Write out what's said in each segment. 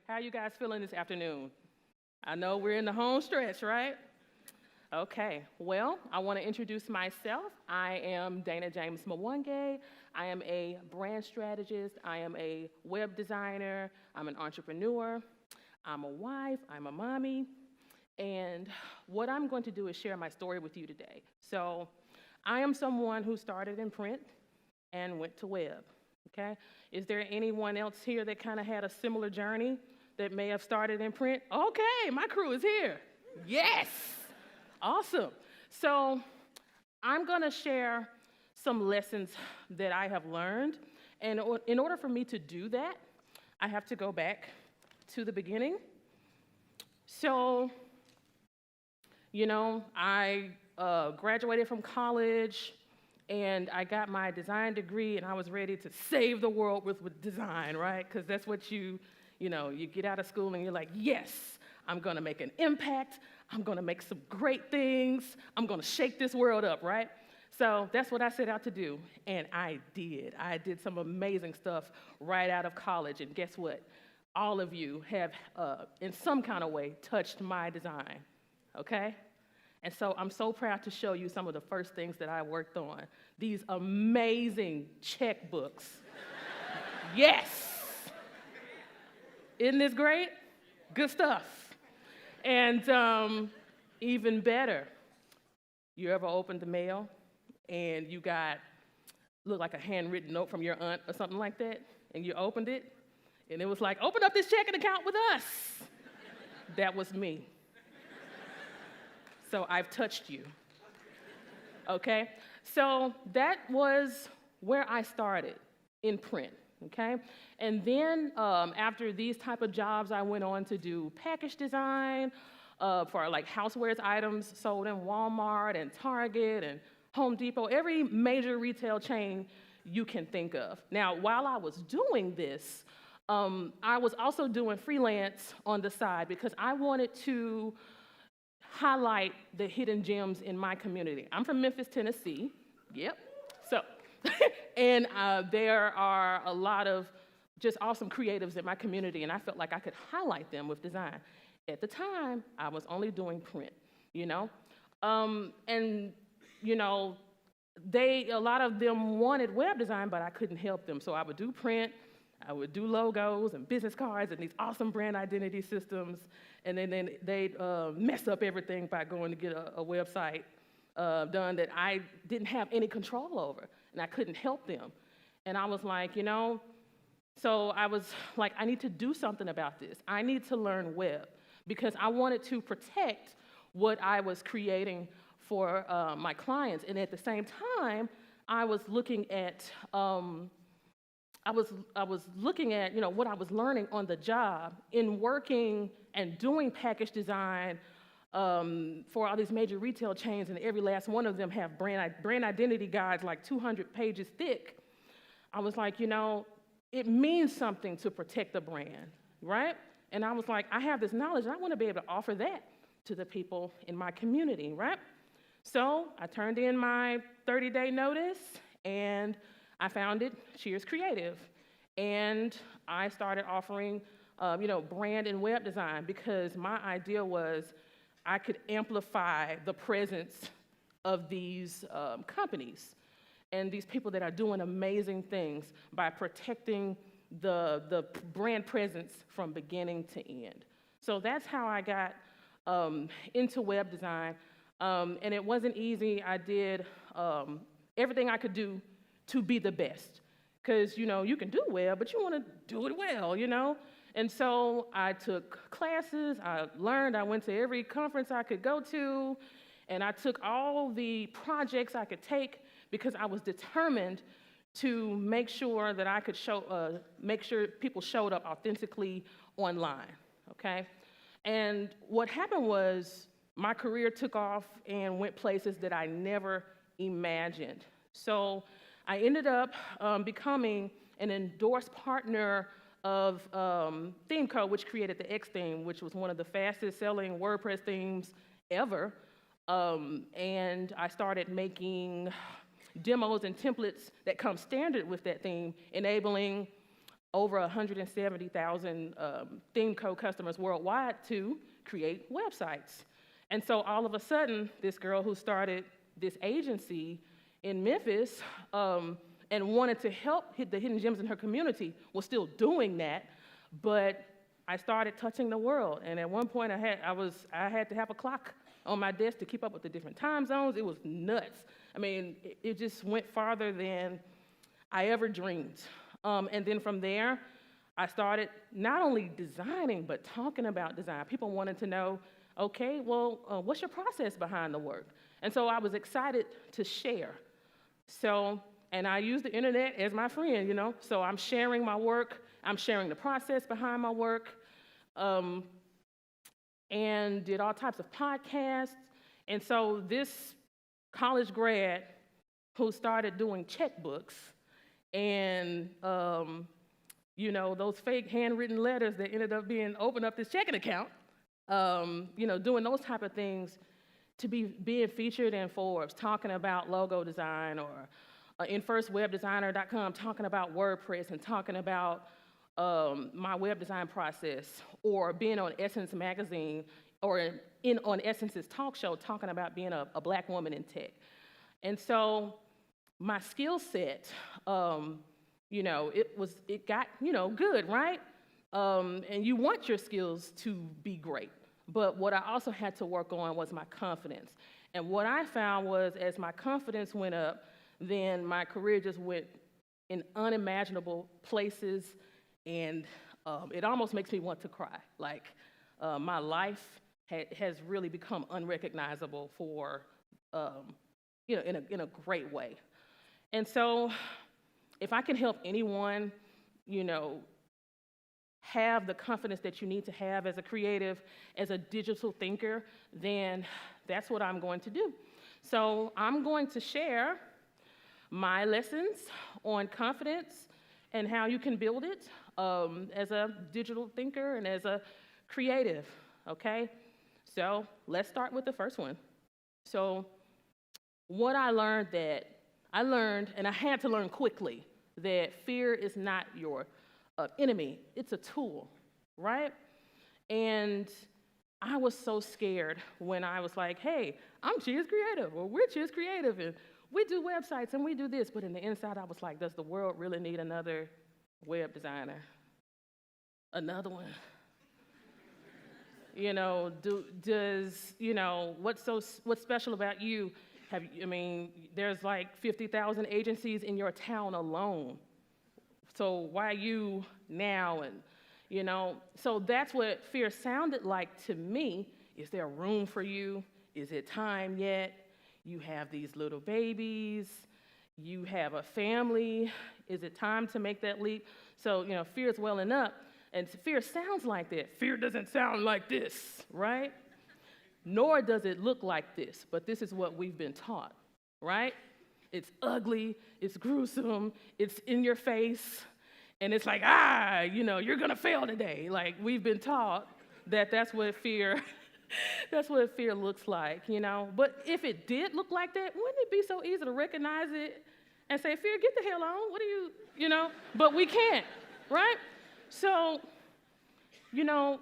How you guys feeling this afternoon? I know we're in the home stretch, right? Okay, well, I want to introduce myself. I am Dana James Mwangi. I am a brand strategist. I am a web designer. I'm an entrepreneur. I'm a wife. I'm a mommy. And what I'm going to do is share my story with you today. So I am someone who started in print and went to web, okay? Is there anyone else here that kind of had a similar journey that may have started in print? Okay, my crew is here. Yes, awesome. So I'm gonna share some lessons that I have learned. And in order for me to do that, I have to go back to the beginning. So, you know, I graduated from college and I got my design degree and I was ready to save the world with design, right? Because that's what you get out of school and you're like, yes, I'm gonna make an impact. I'm gonna make some great things. I'm gonna shake this world up, right? So that's what I set out to do, and I did. I did some amazing stuff right out of college, and guess what? All of you have, in some kind of way, touched my design, okay? And so I'm so proud to show you some of the first things that I worked on. These amazing checkbooks. Yes! Isn't this great? Good stuff. And even better, you ever opened the mail and you looked like a handwritten note from your aunt or something like that, and you opened it, and it was like, open up this checking account with us. That was me. So I've touched you, okay? So that was where I started, in print, okay? And then after these type of jobs, I went on to do package design for like housewares items sold in Walmart and Target and Home Depot, every major retail chain you can think of. Now, while I was doing this, I was also doing freelance on the side because I wanted to highlight the hidden gems in my community. I'm from Memphis, Tennessee. Yep. So, and there are a lot of just awesome creatives in my community, and I felt like I could highlight them with design. At the time, I was only doing print, you know? And, you know, a lot of them wanted web design, but I couldn't help them. So I would do print, I would do logos and business cards and these awesome brand identity systems, and then they'd mess up everything by going to get a website done that I didn't have any control over, and I couldn't help them. And I was like, you know, so I was like, I need to do something about this. I need to learn web because I wanted to protect what I was creating for my clients. And at the same time, I was looking at, you know, what I was learning on the job in working and doing package design for all these major retail chains, and every last one of them have brand identity guides like 200 pages thick. I was like, you know, it means something to protect the brand, right? And I was like, I have this knowledge, and I want to be able to offer that to the people in my community, right? So I turned in my 30-day notice, and I founded Cheers Creative. And I started offering, you know, brand and web design because my idea was I could amplify the presence of these companies and these people that are doing amazing things by protecting the brand presence from beginning to end. So that's how I got into web design. And it wasn't easy. I did everything I could do to be the best. Because, you know, you can do web, but you want to do it well, you know? And so I took classes, I learned, I went to every conference I could go to, and I took all the projects I could take because I was determined to make sure that I could make sure people showed up authentically online, okay? And what happened was my career took off and went places that I never imagined. So I ended up becoming an endorsed partner of Theme Co, which created the X theme, which was one of the fastest selling WordPress themes ever. And I started making demos and templates that come standard with that theme, enabling over 170,000 theme code customers worldwide to create websites. And so all of a sudden, this girl who started this agency in Memphis and wanted to help hit the hidden gems in her community was still doing that, but I started touching the world. And at one point, I had to have a clock on my desk to keep up with the different time zones. It was nuts. I mean, it just went farther than I ever dreamed. And then from there, I started not only designing, but talking about design. People wanted to know, okay, well, what's your process behind the work? And so I was excited to share. And I use the internet as my friend, you know? So I'm sharing my work, I'm sharing the process behind my work, and did all types of podcasts. And so this college grad who started doing checkbooks and, you know, those fake handwritten letters that ended up open up this checking account, you know, doing those type of things, to being featured in Forbes, talking about logo design, or in firstwebdesigner.com, talking about WordPress and talking about my web design process, or being on Essence magazine, or on Essence's talk show, talking about being a Black woman in tech. And so my skill set, you know, it got, you know, good, right? And you want your skills to be great. But what I also had to work on was my confidence. And what I found was, as my confidence went up, then my career just went in unimaginable places, and it almost makes me want to cry. Like, my life has really become unrecognizable for, you know, in a great way. And so, if I can help anyone, you know, have the confidence that you need to have as a creative, as a digital thinker, then that's what I'm going to do. So I'm going to share my lessons on confidence and how you can build it as a digital thinker and as a creative, okay? So let's start with the first one. So what I learned, and I had to learn quickly, that fear is not your enemy, it's a tool, right? And I was so scared when I was like, hey, I'm Cheers Creative, or we're Cheers Creative, and we do websites and we do this, but in the inside I was like, does the world really need another web designer? Another one? You know, does, you know, what's special about you? I mean, there's like 50,000 agencies in your town alone. So why you now? And, you know, so that's what fear sounded like to me. Is there room for you? Is it time yet? You have these little babies. You have a family. Is it time to make that leap? So, you know, fear is welling up, and fear sounds like that. Fear doesn't sound like this, right? Nor does it look like this, but this is what we've been taught, right? It's ugly, it's gruesome, it's in your face, and it's like, you know, you're gonna fail today. Like, we've been taught that that's what fear, that's what fear looks like, you know? But if it did look like that, wouldn't it be so easy to recognize it and say, fear, get the hell on, what are you know? But we can't, right? So, you know,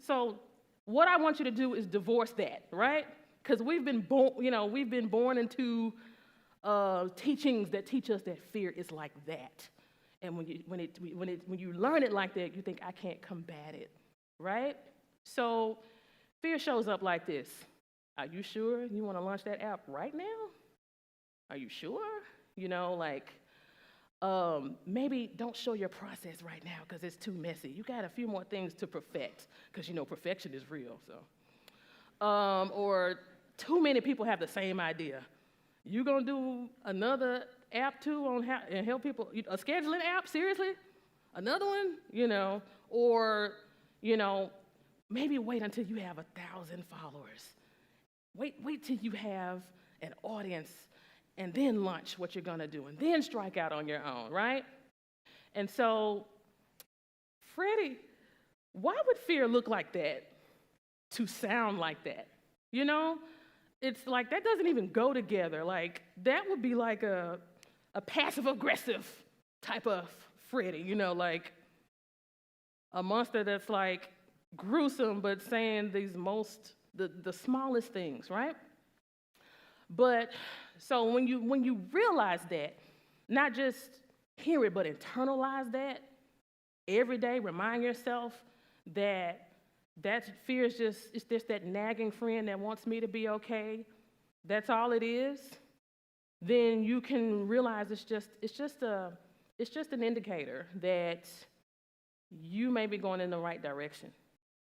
so what I want you to do is divorce that, right? Because we've been born into teachings that teach us that fear is like that. And when you learn it like that, you think, I can't combat it, right? So fear shows up like this. Are you sure you want to launch that app right now? Are you sure? You know, like, maybe don't show your process right now because it's too messy. You got a few more things to perfect, because, you know, perfection is real, so. Or too many people have the same idea. You gonna do another app too on how and help people, a scheduling app, seriously? Another one, you know? Or, you know, maybe wait until you have 1,000 followers. Wait till you have an audience, and then launch what you're gonna do, and then strike out on your own, right? And so, Freddie, why would fear look like that to sound like that? You know, it's like that doesn't even go together. Like that would be like a passive-aggressive type of Freddy, like a monster that's like gruesome, but saying the smallest things, right? But so when you realize that, not just hear it, but internalize that every day, remind yourself that fear is just that nagging friend that wants me to be okay. That's all it is. Then you can realize it's just an indicator that you may be going in the right direction.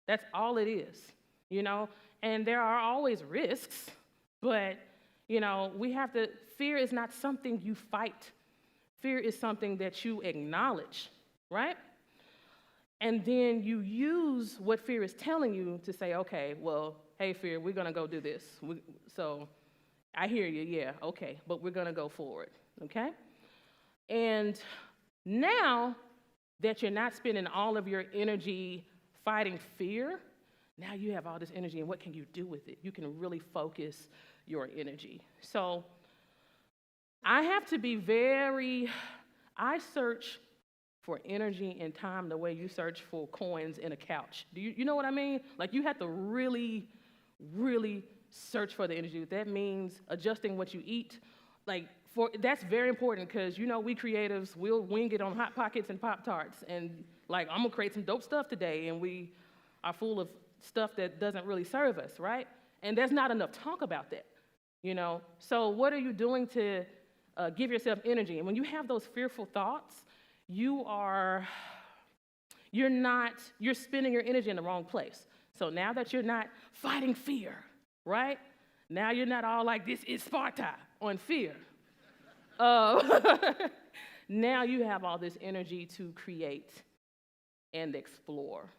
That's all it is, And there are always risks, but fear is not something you fight. Fear is something that you acknowledge, right? And then you use what fear is telling you to say, okay, well, hey, fear, we're going to go do this. So I hear you, yeah, okay, but we're going to go forward, okay? And now that you're not spending all of your energy fighting fear, now you have all this energy, and what can you do with it? You can really focus your energy. So I have to be I search for energy and time the way you search for coins in a couch. Do you know what I mean? Like you have to really, really search for the energy. That means adjusting what you eat. That's very important because we creatives, we'll wing it on Hot Pockets and Pop-Tarts, and I'm gonna create some dope stuff today, and we are full of stuff that doesn't really serve us, right? And there's not enough talk about that, So what are you doing to give yourself energy? And when you have those fearful thoughts, you're spending your energy in the wrong place. So now that you're not fighting fear, right? Now you're not all like, this is Sparta on fear. Now you have all this energy to create and explore.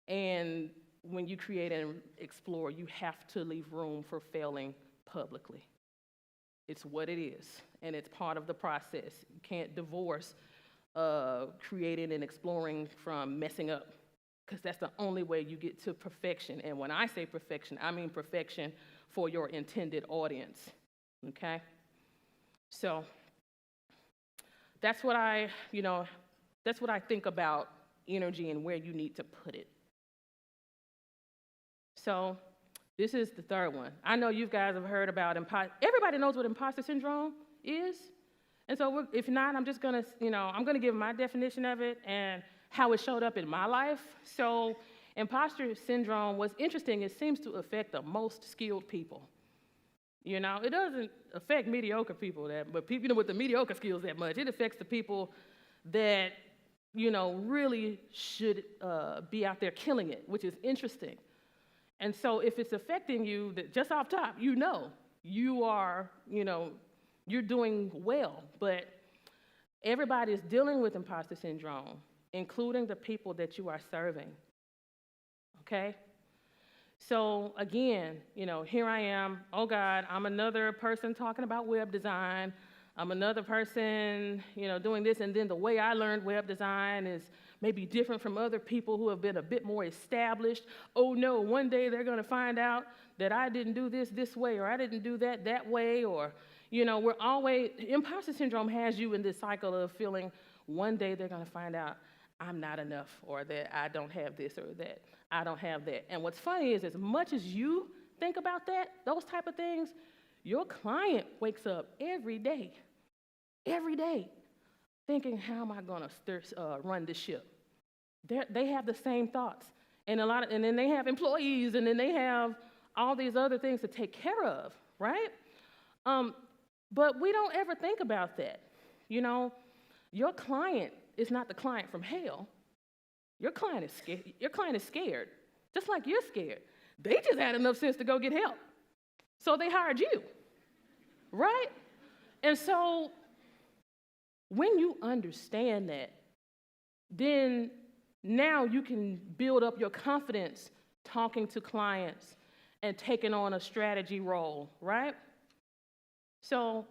And when you create and explore, you have to leave room for failing publicly. It's what it is, and it's part of the process. You can't divorce creating and exploring from messing up, because that's the only way you get to perfection. And when I say perfection, I mean perfection for your intended audience, okay? So that's what I think about energy and where you need to put it. So this is the third one. I know you guys have heard about everybody knows what imposter syndrome is. And so if not, I'm just gonna, I'm gonna give my definition of it and how it showed up in my life. So imposter syndrome was interesting. It seems to affect the most skilled people. It doesn't affect mediocre people but people with the mediocre skills that much. It affects the people that, really should be out there killing it, which is interesting. And so if it's affecting you, just off top, you are, you're doing well. But everybody is dealing with imposter syndrome, including the people that you are serving, okay? So again, here I am, oh God, I'm another person talking about web design. I'm another person, doing this, and then the way I learned web design is maybe different from other people who have been a bit more established. Oh no, one day they're gonna find out that I didn't do this way, or I didn't do that way, or, imposter syndrome has you in this cycle of feeling one day they're gonna find out I'm not enough, or that I don't have this, or that I don't have that. And what's funny is as much as you think about that, those type of things, your client wakes up every day, thinking, how am I gonna run this ship? They have the same thoughts. And then they have employees, and then they have all these other things to take care of, right? But we don't ever think about that. Your client is not the client from hell. Your client is scared. Your client is scared, just like you're scared. They just had enough sense to go get help. So they hired you, right? And so when you understand that, then now you can build up your confidence talking to clients and taking on a strategy role, right? So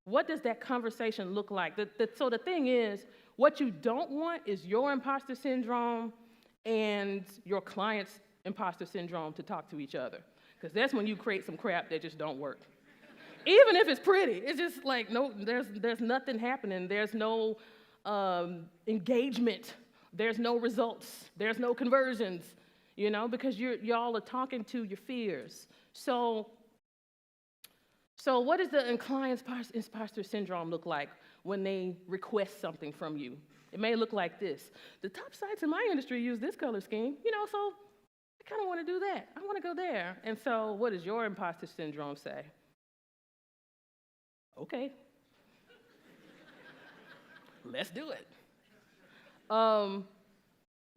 what does that conversation look like? So the thing is, what you don't want is your imposter syndrome and your client's imposter syndrome to talk to each other. because that's when you create some crap that just don't work. Even if it's pretty, it's just like, no, there's nothing happening. There's no engagement. There's no results. There's no conversions, because y'all are talking to your fears. So what does the client's imposter syndrome look like when they request something from you? It may look like this. The top sites in my industry use this color scheme, so I kind of want to do that. I want to go there. And so what does your imposter syndrome say? Okay. Let's do it.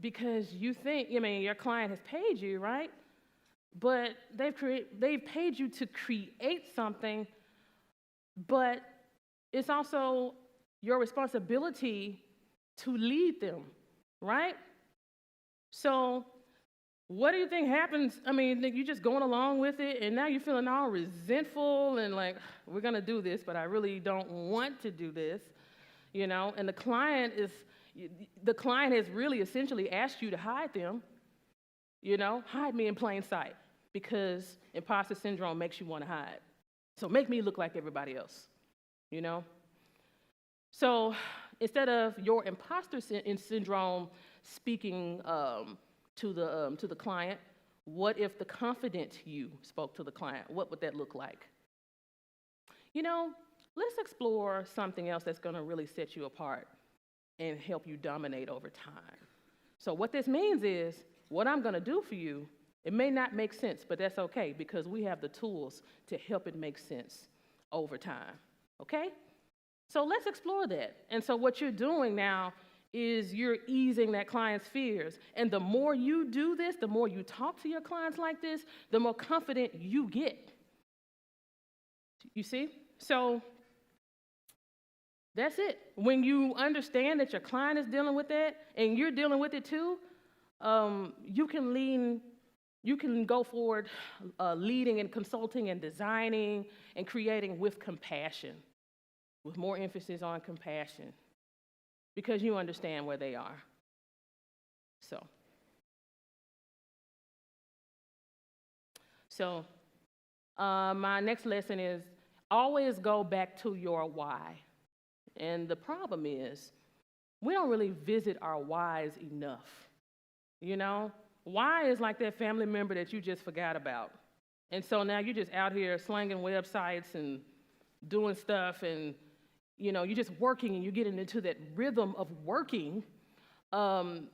Because you think, your client has paid you, right? But they've paid you to create something, but it's also your responsibility to lead them, right? So what do you think happens? You're just going along with it, and now you're feeling all resentful and like, we're gonna do this, but I really don't want to do this, and the client has really essentially asked you to hide them, hide me in plain sight, because imposter syndrome makes you want to hide. So make me look like everybody else, So instead of your imposter syndrome speaking to the client, what if the confident you spoke to the client? What would that look like? Let's explore something else that's going to really set you apart and help you dominate over time. So what this means is, what I'm going to do for you, it may not make sense, but that's okay, because we have the tools to help it make sense over time, okay? So let's explore that. And so what you're doing now is you're easing that client's fears. And the more you do this, the more you talk to your clients like this, the more confident you get. You see? So that's it. When you understand that your client is dealing with that and you're dealing with it too, you can go forward leading and consulting and designing and creating with compassion, with more emphasis on compassion, because you understand where they are. So my next lesson is always go back to your why. And the problem is, we don't really visit our whys enough. Why is like that family member that you just forgot about. And so now you're just out here slanging websites and doing stuff, and you're just working, and you're getting into that rhythm of working, and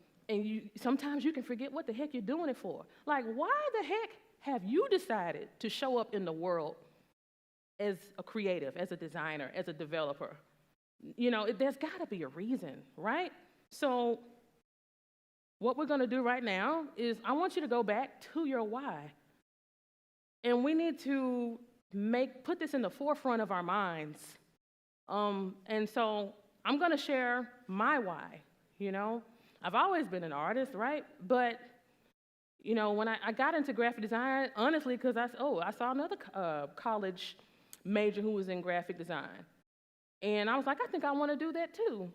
sometimes you can forget what the heck you're doing it for. Like, why the heck have you decided to show up in the world as a creative, as a designer, as a developer? There's got to be a reason, right? So what we're going to do right now is I want you to go back to your why. And we need to put this in the forefront of our minds. And so I'm going to share my why, I've always been an artist, right? But, when I got into graphic design, honestly, because I saw another college major who was in graphic design. And I was like, I think I want to do that too.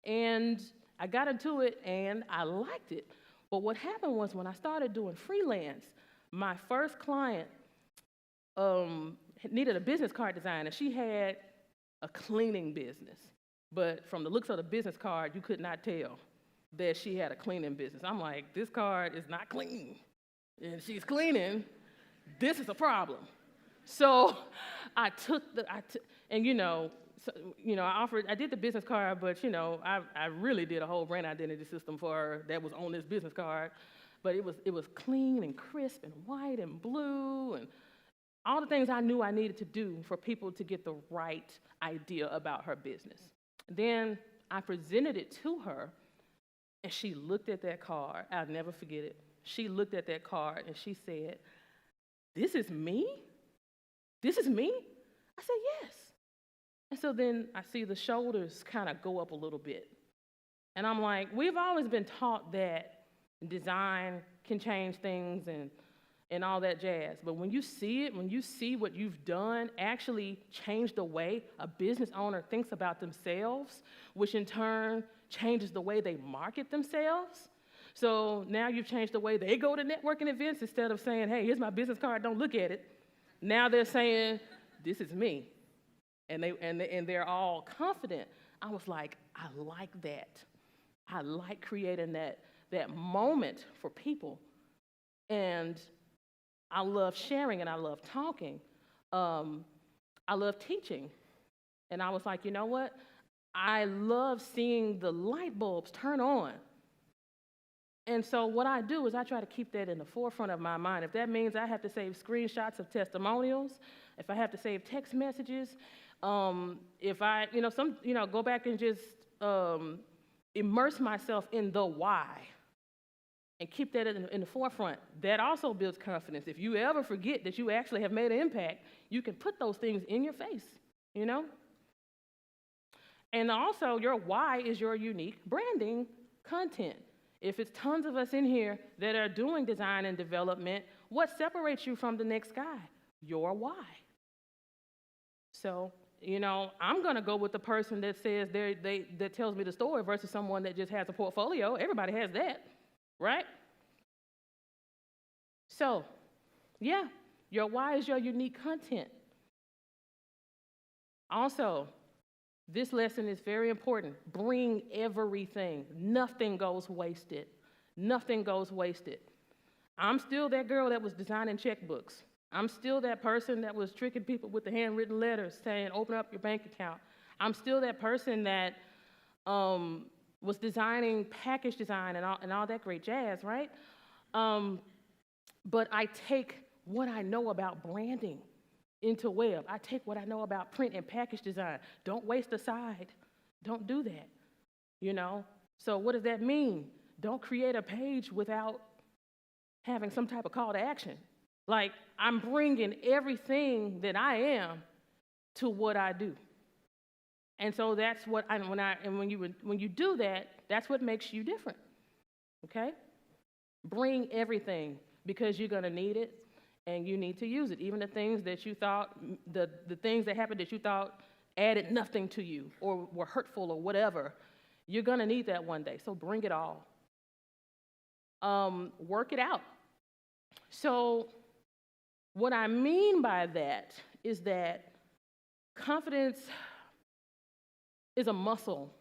And I got into it, and I liked it. But what happened was, when I started doing freelance, my first client needed a business card design, and she had a cleaning business. But from the looks of the business card, you could not tell that she had a cleaning business. I'm like, this card is not clean, and she's cleaning. This is a problem. So I did the business card, but I really did a whole brand identity system for her that was on this business card. But it was clean and crisp and white and blue and all the things I knew I needed to do for people to get the right idea about her business. Then I presented it to her, and she looked at that card. I'll never forget it. She looked at that card, and she said, "This is me? This is me?" I said, "Yes." And so then I see the shoulders kind of go up a little bit. And I'm like, we've always been taught that design can change things and all that jazz. But when you see it, when you see what you've done actually change the way a business owner thinks about themselves, which in turn changes the way they market themselves. So now you've changed the way they go to networking events. Instead of saying, hey, here's my business card, don't look at it. Now they're saying, this is me. And they're all confident. I was like, I like that. I like creating that moment for people. And I love sharing and I love talking. I love teaching. And I was like, you know what? I love seeing the light bulbs turn on. And so what I do is I try to keep that in the forefront of my mind. If that means I have to save screenshots of testimonials, if I have to save text messages, if I, go back and just immerse myself in the why and keep that in the forefront, that also builds confidence. If you ever forget that you actually have made an impact, you can put those things in your face, And also, your why is your unique branding content. If it's tons of us in here that are doing design and development, what separates you from the next guy? Your why. So, I'm going to go with the person that says that tells me the story versus someone that just has a portfolio. Everybody has that, right? So, yeah, your why is your unique content. Also, this lesson is very important. Bring everything. Nothing goes wasted. Nothing goes wasted. I'm still that girl that was designing checkbooks. I'm still that person that was tricking people with the handwritten letters saying, open up your bank account. I'm still that person that was designing package design and all that great jazz, right? But I take what I know about branding into web. I take what I know about print and package design. Don't waste a side. Don't do that, So what does that mean? Don't create a page without having some type of call to action. Like, I'm bringing everything that I am to what I do. And so that's what when you do that, that's what makes you different, okay? Bring everything because you're going to need it. And you need to use it. Even the things that you thought, the things that happened that you thought added nothing to you or were hurtful or whatever, you're gonna need that one day. So bring it all. Work it out. So what I mean by that is that confidence is a muscle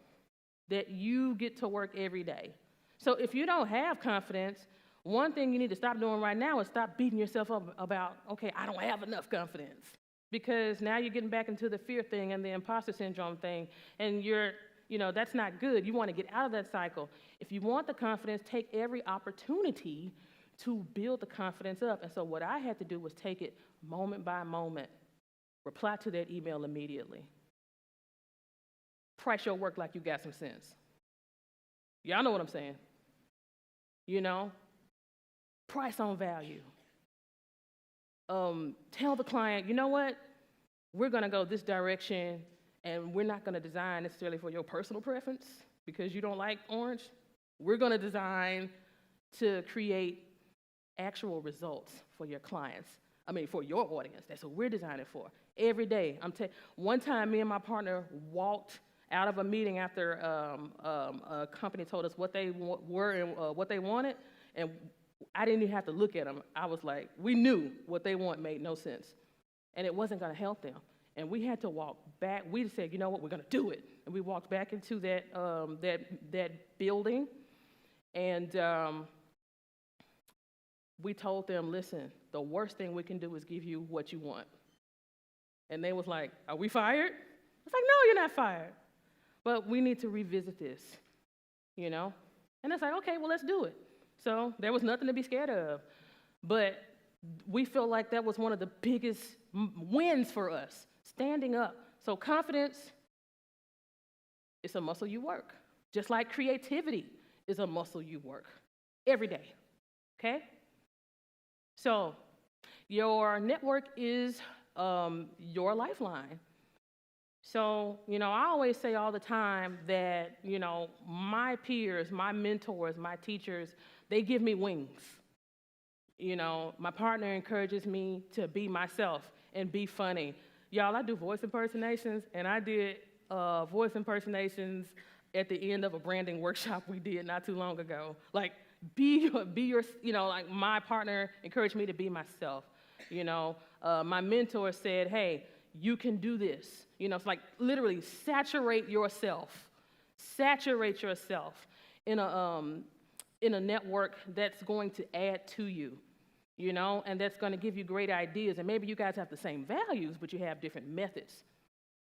that you get to work every day. So if you don't have confidence, one thing you need to stop doing right now is stop beating yourself up about, okay, I don't have enough confidence. Because now you're getting back into the fear thing and the imposter syndrome thing, and that's not good. You want to get out of that cycle. If you want the confidence, take every opportunity to build the confidence up. And so what I had to do was take it moment by moment, reply to that email immediately. Price your work like you got some sense. Y'all know what I'm saying. Price on value. Tell the client, you know what? We're going to go this direction, and we're not going to design necessarily for your personal preference because you don't like orange. We're going to design to create actual results for your clients. For your audience. That's what we're designing for. Every day. One time, me and my partner walked out of a meeting after a company told us what they were and what they wanted, and I didn't even have to look at them. I was like, we knew what they want made no sense. And it wasn't going to help them. And we had to walk back. We said, you know what, we're going to do it. And we walked back into that building. And we told them, listen, the worst thing we can do is give you what you want. And they was like, are we fired? I was like, no, you're not fired. But we need to revisit this, And it's like, okay, well, let's do it. So there was nothing to be scared of. But we feel like that was one of the biggest wins for us, standing up. So confidence is a muscle you work, just like creativity is a muscle you work every day, okay? So your network is your lifeline. So, I always say all the time that, my peers, my mentors, my teachers, they give me wings. My partner encourages me to be myself and be funny. Y'all, I do voice impersonations, and I did voice impersonations at the end of a branding workshop we did not too long ago. Like, be your, like my partner encouraged me to be myself. My mentor said, hey, you can do this. It's like literally saturate yourself in a network that's going to add to you, and that's going to give you great ideas. And maybe you guys have the same values, but you have different methods.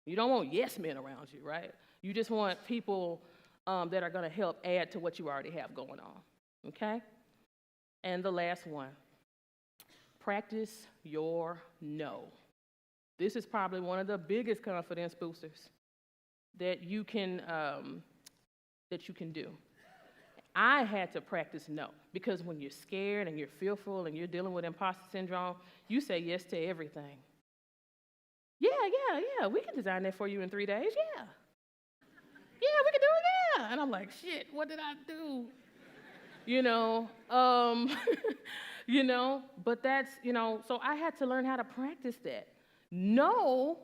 You don't want yes men around you, right? You just want people that are going to help add to what you already have going on, okay? And the last one, practice your no. This is probably one of the biggest confidence boosters that you can do. I had to practice no, because when you're scared and you're fearful and you're dealing with imposter syndrome, you say yes to everything. Yeah, we can design that for you in 3 days, yeah. Yeah, we can do it, yeah. And I'm like, shit, what did I do? But that's, so I had to learn how to practice that. No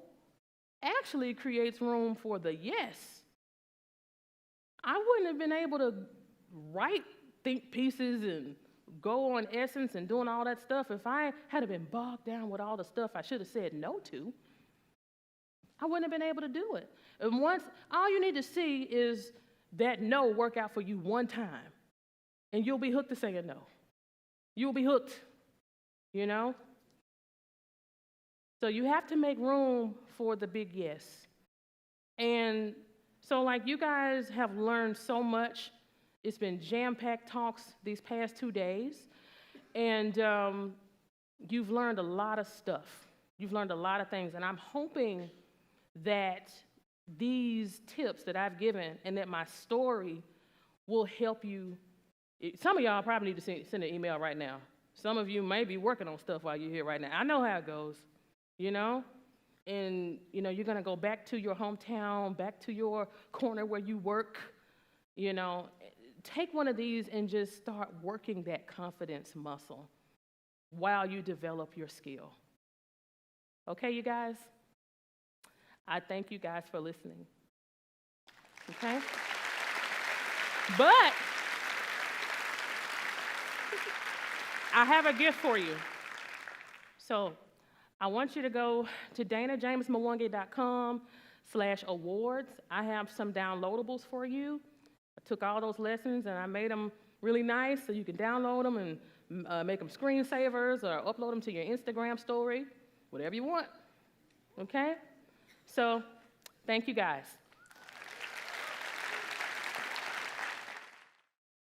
actually creates room for the yes. I wouldn't have been able to write think pieces and go on Essence and doing all that stuff if I had been bogged down with all the stuff I should have said no to. I wouldn't have been able to do it. And once, all you need to see is that no work out for you one time, and you'll be hooked to saying no. You'll be hooked, So you have to make room for the big yes. And so like you guys have learned so much. It's been jam-packed talks these past 2 days, and you've learned a lot of stuff. You've learned a lot of things, and I'm hoping that these tips that I've given and that my story will help you. Some of y'all probably need to send an email right now. Some of you may be working on stuff while you're here right now. I know how it goes, And, you're going to go back to your hometown, back to your corner where you work, Take one of these and just start working that confidence muscle while you develop your skill. Okay, you guys? I thank you guys for listening. Okay? But I have a gift for you. So I want you to go to danajamesmwangi.com/awards. I have some downloadables for you. I took all those lessons and I made them really nice so you can download them and make them screensavers or upload them to your Instagram story, whatever you want. Okay? So thank you guys.